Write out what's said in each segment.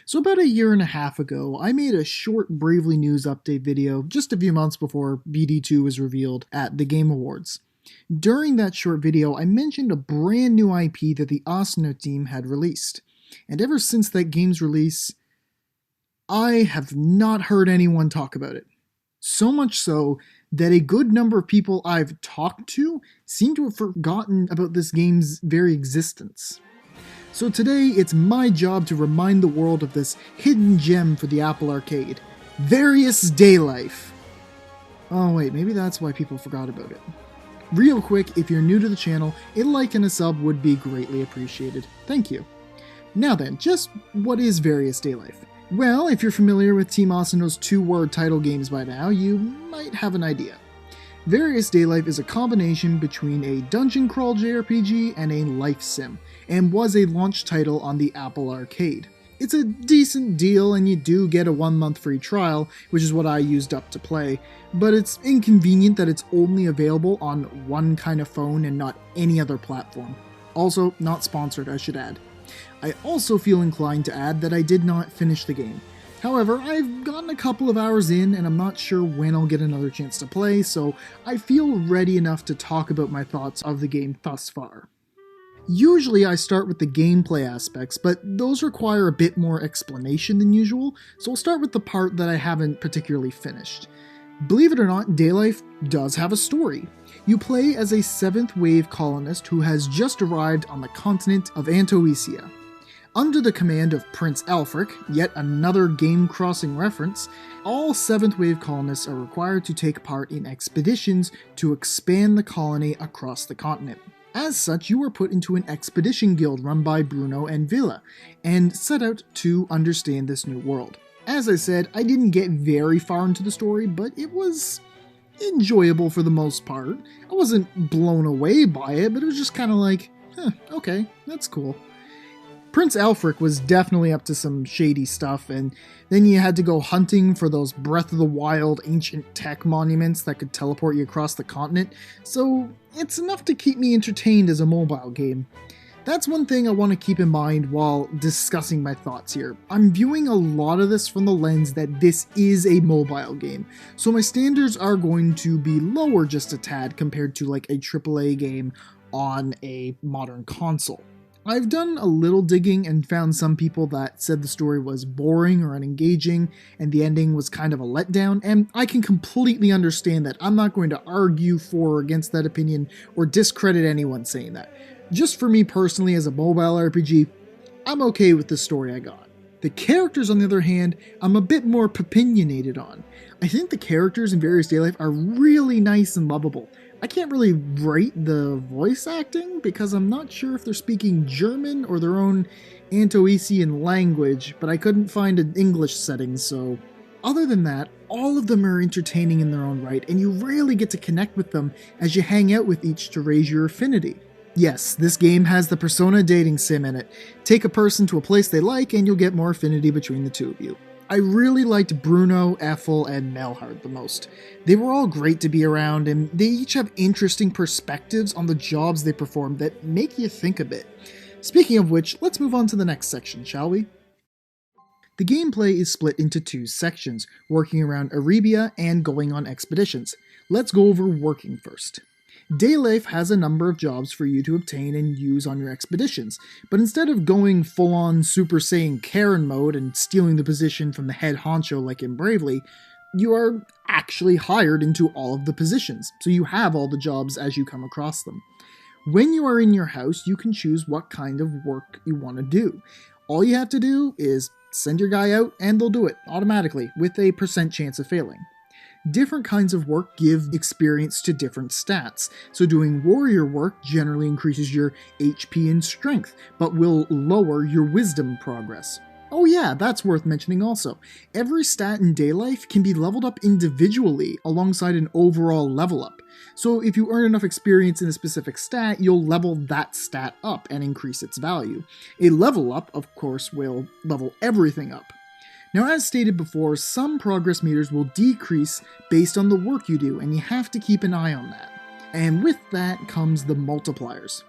So about a year and a half ago, I made a short Bravely News update video just a few months before BD2 was revealed at the Game Awards. During that short video, I mentioned a brand new IP that the Asuna team had released. And ever since that game's release, I have not heard anyone talk about it. So much so that a good number of people I've talked to seem to have forgotten about this game's very existence. So today, it's my job to remind the world of this hidden gem for the Apple Arcade, Various Daylife. Oh wait, maybe that's why people forgot about it. Real quick, if you're new to the channel, a like and a sub would be greatly appreciated. Thank you. Now then, just what is Various Daylife? Well, if you're familiar with Team Asuno's two-word title games by now, you might have an idea. Various Daylife is a combination between a dungeon crawl JRPG and a life sim, and was a launch title on the Apple Arcade. It's a decent deal and you do get a 1-month free trial, which is what I used up to play, but it's inconvenient that it's only available on one kind of phone and not any other platform. Also, not sponsored, I should add. I also feel inclined to add that I did not finish the game. However, I've gotten a couple of hours in and I'm not sure when I'll get another chance to play, so I feel ready enough to talk about my thoughts of the game thus far. Usually I start with the gameplay aspects, but those require a bit more explanation than usual, so I'll start with the part that I haven't particularly finished. Believe it or not, Daylife does have a story. You play as a 7th wave colonist who has just arrived on the continent of Antoecia. Under the command of Prince Alfric, yet another game-crossing reference, all 7th wave colonists are required to take part in expeditions to expand the colony across the continent. As such, you are put into an expedition guild run by Bruno and Villa, and set out to understand this new world. As I said, I didn't get very far into the story, but it was enjoyable for the most part. I wasn't blown away by it, but it was just kind of like, okay, that's cool. Prince Alfric was definitely up to some shady stuff, and then you had to go hunting for those Breath of the Wild ancient tech monuments that could teleport you across the continent, so it's enough to keep me entertained as a mobile game. That's one thing I want to keep in mind while discussing my thoughts here. I'm viewing a lot of this from the lens that this is a mobile game, so my standards are going to be lower just a tad compared to like a AAA game on a modern console. I've done a little digging and found some people that said the story was boring or unengaging and the ending was kind of a letdown, and I can completely understand that. I'm not going to argue for or against that opinion or discredit anyone saying that. Just for me personally as a mobile RPG, I'm okay with the story I got. The characters, on the other hand, I'm a bit more opinionated on. I think the characters in Various Daylife are really nice and lovable. I can't really rate the voice acting because I'm not sure if they're speaking German or their own Antoecian language, but I couldn't find an English setting, so... Other than that, all of them are entertaining in their own right, and you really get to connect with them as you hang out with each to raise your affinity. Yes, this game has the Persona dating sim in it. Take a person to a place they like and you'll get more affinity between the two of you. I really liked Bruno, Ethel, and Melhard the most. They were all great to be around, and they each have interesting perspectives on the jobs they perform that make you think a bit. Speaking of which, let's move on to the next section, shall we? The gameplay is split into 2 sections, working around Arabia and going on expeditions. Let's go over working first. Daylife has a number of jobs for you to obtain and use on your expeditions, but instead of going full-on Super Saiyan Karen mode and stealing the position from the head honcho like in Bravely, you are actually hired into all of the positions, so you have all the jobs as you come across them. When you are in your house, you can choose what kind of work you want to do. All you have to do is send your guy out and they'll do it automatically with a % chance of failing. Different kinds of work give experience to different stats, so doing warrior work generally increases your HP and strength, but will lower your wisdom progress. Oh yeah, that's worth mentioning also. Every stat in Daylife can be leveled up individually alongside an overall level up. So if you earn enough experience in a specific stat, you'll level that stat up and increase its value. A level up, of course, will level everything up. Now, as stated before, some progress meters will decrease based on the work you do, and you have to keep an eye on that. And with that comes the multipliers.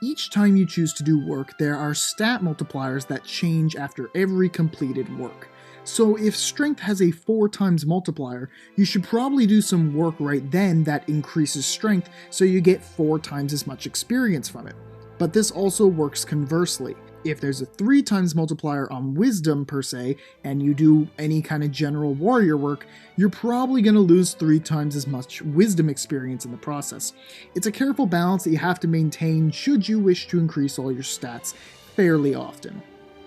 Each time you choose to do work, there are stat multipliers that change after every completed work. So if strength has a 4 times multiplier, you should probably do some work right then that increases strength so you get 4 times as much experience from it. But this also works conversely. If there's a 3 times multiplier on wisdom per se, and you do any kind of general warrior work, you're probably going to lose 3 times as much wisdom experience in the process. It's a careful balance that you have to maintain should you wish to increase all your stats fairly often.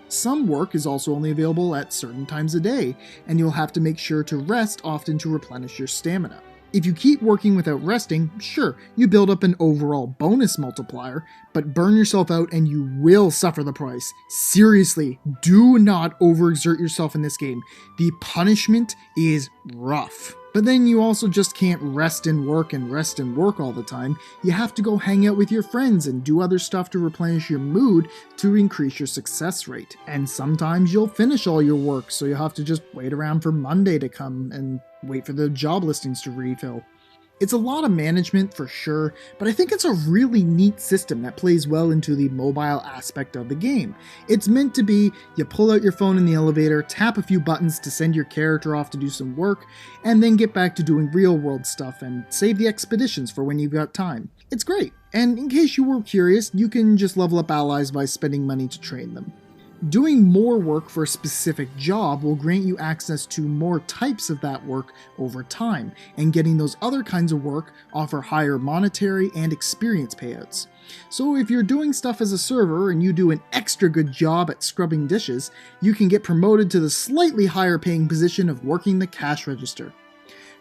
Some work is also only available at certain times a day, and you'll have to make sure to rest often to replenish your stamina. If you keep working without resting, sure, you build up an overall bonus multiplier, but burn yourself out and you will suffer the price. Seriously, do not overexert yourself in this game. The punishment is rough. But then you also just can't rest and work all the time. You have to go hang out with your friends and do other stuff to replenish your mood to increase your success rate. And sometimes you'll finish all your work, so you'll have to just wait around for Monday to come and wait for the job listings to refill. It's a lot of management for sure, but I think it's a really neat system that plays well into the mobile aspect of the game. It's meant to be, you pull out your phone in the elevator, tap a few buttons to send your character off to do some work, and then get back to doing real world stuff and save the expeditions for when you've got time. It's great, and in case you were curious, you can just level up allies by spending money to train them. Doing more work for a specific job will grant you access to more types of that work over time, and getting those other kinds of work offer higher monetary and experience payouts. So if you're doing stuff as a server and you do an extra good job at scrubbing dishes, you can get promoted to the slightly higher paying position of working the cash register.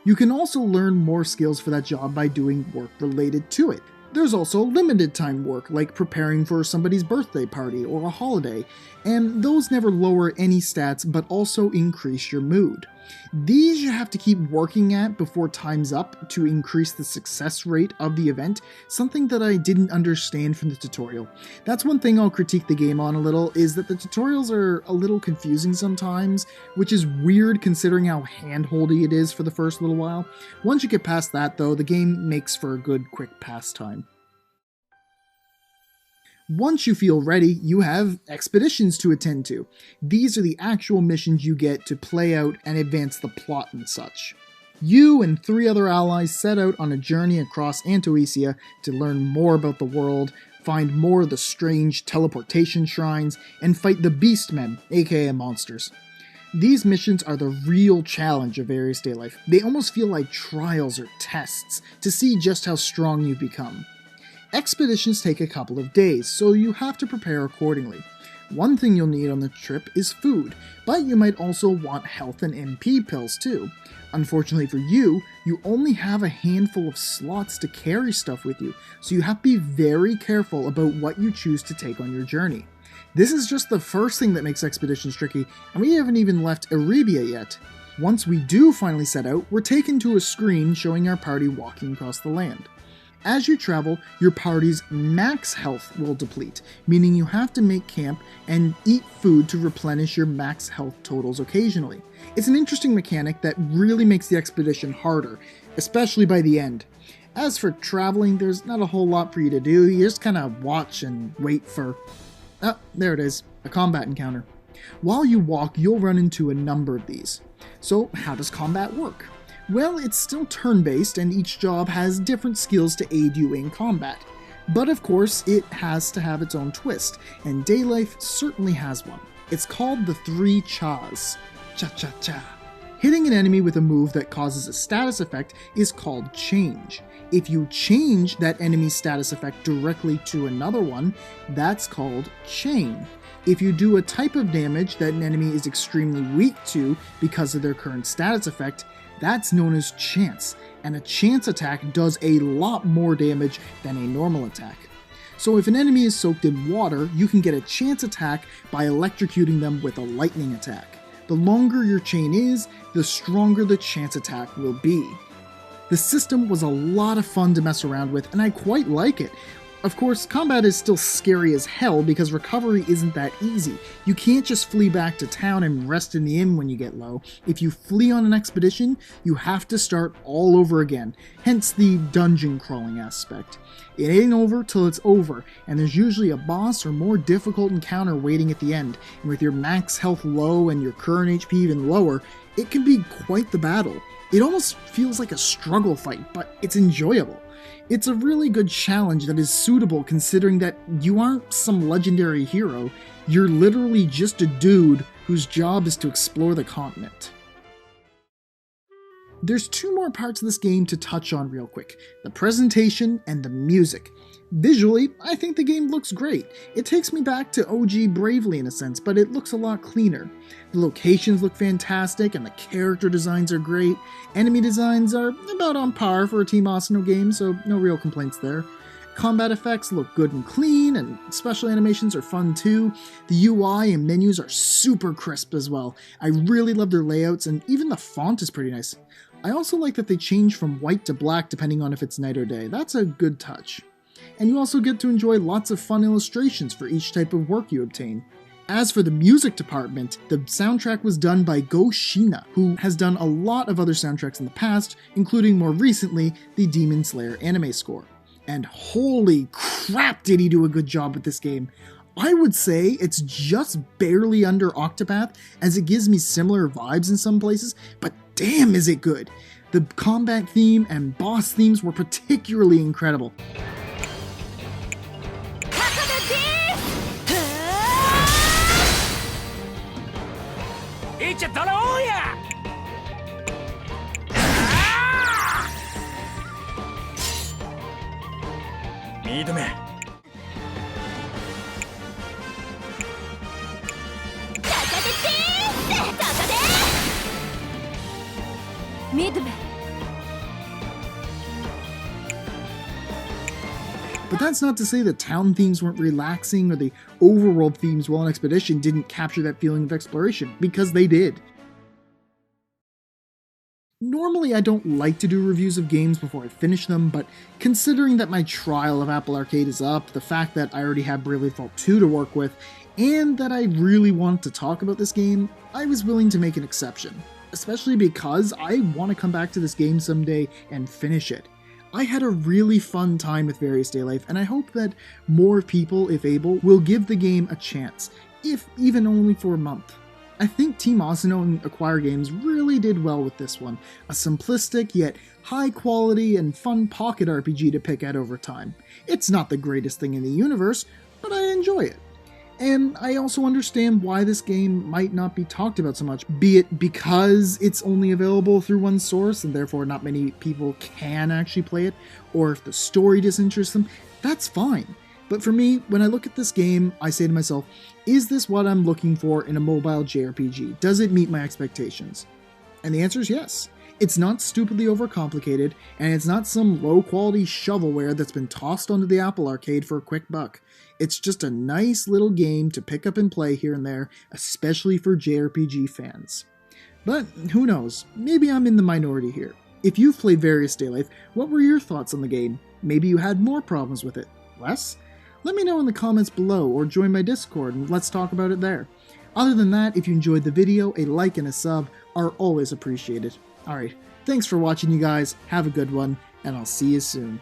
You can also learn more skills for that job by doing work related to it. There's also limited time work, like preparing for somebody's birthday party or a holiday, and those never lower any stats but also increase your mood. These you have to keep working at before time's up to increase the success rate of the event, something that I didn't understand from the tutorial. That's one thing I'll critique the game on a little, is that the tutorials are a little confusing sometimes, which is weird considering how hand-holdy it is for the first little while. Once you get past that though, the game makes for a good quick pastime. Once you feel ready, you have expeditions to attend to. These are the actual missions you get to play out and advance the plot and such. You and 3 other allies set out on a journey across Antoecia to learn more about the world, find more of the strange teleportation shrines, and fight the Beastmen, aka monsters. These missions are the real challenge of various Daylife. They almost feel like trials or tests to see just how strong you've become. Expeditions take a couple of days, so you have to prepare accordingly. One thing you'll need on the trip is food, but you might also want health and MP pills too. Unfortunately for you, you only have a handful of slots to carry stuff with you, so you have to be very careful about what you choose to take on your journey. This is just the first thing that makes expeditions tricky, and we haven't even left Erebia yet. Once we do finally set out, we're taken to a screen showing our party walking across the land. As you travel, your party's max health will deplete, meaning you have to make camp and eat food to replenish your max health totals occasionally. It's an interesting mechanic that really makes the expedition harder, especially by the end. As for traveling, there's not a whole lot for you to do, you just kind of watch and wait for... Oh, there it is, a combat encounter. While you walk, you'll run into a number of these. So how does combat work? Well, it's still turn-based, and each job has different skills to aid you in combat. But of course, it has to have its own twist, and Daylife certainly has one. It's called the 3 Chas. Cha-cha-cha. Hitting an enemy with a move that causes a status effect is called change. If you change that enemy's status effect directly to another one, that's called chain. If you do a type of damage that an enemy is extremely weak to because of their current status effect, that's known as chance, and a chance attack does a lot more damage than a normal attack. So if an enemy is soaked in water, you can get a chance attack by electrocuting them with a lightning attack. The longer your chain is, the stronger the chance attack will be. The system was a lot of fun to mess around with, and I quite like it. Of course, combat is still scary as hell because recovery isn't that easy. You can't just flee back to town and rest in the inn when you get low. If you flee on an expedition, you have to start all over again, hence the dungeon crawling aspect. It ain't over till it's over, and there's usually a boss or more difficult encounter waiting at the end, and with your max health low and your current HP even lower, it can be quite the battle. It almost feels like a struggle fight, but it's enjoyable. It's a really good challenge that is suitable considering that you aren't some legendary hero, you're literally just a dude whose job is to explore the continent. There's two more parts of this game to touch on real quick, the presentation and the music. Visually, I think the game looks great. It takes me back to OG Bravely in a sense, but it looks a lot cleaner. The locations look fantastic and the character designs are great. Enemy designs are about on par for a Team Asano game, so no real complaints there. Combat effects look good and clean, and special animations are fun too. The UI and menus are super crisp as well. I really love their layouts, and even the font is pretty nice. I also like that they change from white to black depending on if it's night or day. That's a good touch. And you also get to enjoy lots of fun illustrations for each type of work you obtain. As for the music department, the soundtrack was done by Go Shina, who has done a lot of other soundtracks in the past, including more recently the Demon Slayer anime score. And holy crap did he do a good job with this game. I would say it's just barely under Octopath, as it gives me similar vibes in some places, but damn is it good. The combat theme and boss themes were particularly incredible. But that's not to say the town themes weren't relaxing or the overworld themes while on expedition didn't capture that feeling of exploration, because they did. Normally I don't like to do reviews of games before I finish them, but considering that my trial of Apple Arcade is up, the fact that I already have Bravely Default 2 to work with, and that I really want to talk about this game, I was willing to make an exception. Especially because I want to come back to this game someday and finish it. I had a really fun time with Various Daylife, and I hope that more people, if able, will give the game a chance, if even only for a month. I think Team Asano and Acquire Games really did well with this one, a simplistic yet high quality and fun pocket RPG to pick at over time. It's not the greatest thing in the universe, but I enjoy it. And I also understand why this game might not be talked about so much, be it because it's only available through one source and therefore not many people can actually play it, or if the story disinterests them, that's fine. But for me, when I look at this game, I say to myself, is this what I'm looking for in a mobile JRPG? Does it meet my expectations? And the answer is yes. It's not stupidly overcomplicated, and it's not some low-quality shovelware that's been tossed onto the Apple Arcade for a quick buck. It's just a nice little game to pick up and play here and there, especially for JRPG fans. But who knows, maybe I'm in the minority here. If you've played Various Daylife, what were your thoughts on the game? Maybe you had more problems with it. Less? Let me know in the comments below, or join my Discord and let's talk about it there. Other than that, if you enjoyed the video, a like and a sub are always appreciated. Alright, thanks for watching you guys, have a good one, and I'll see you soon.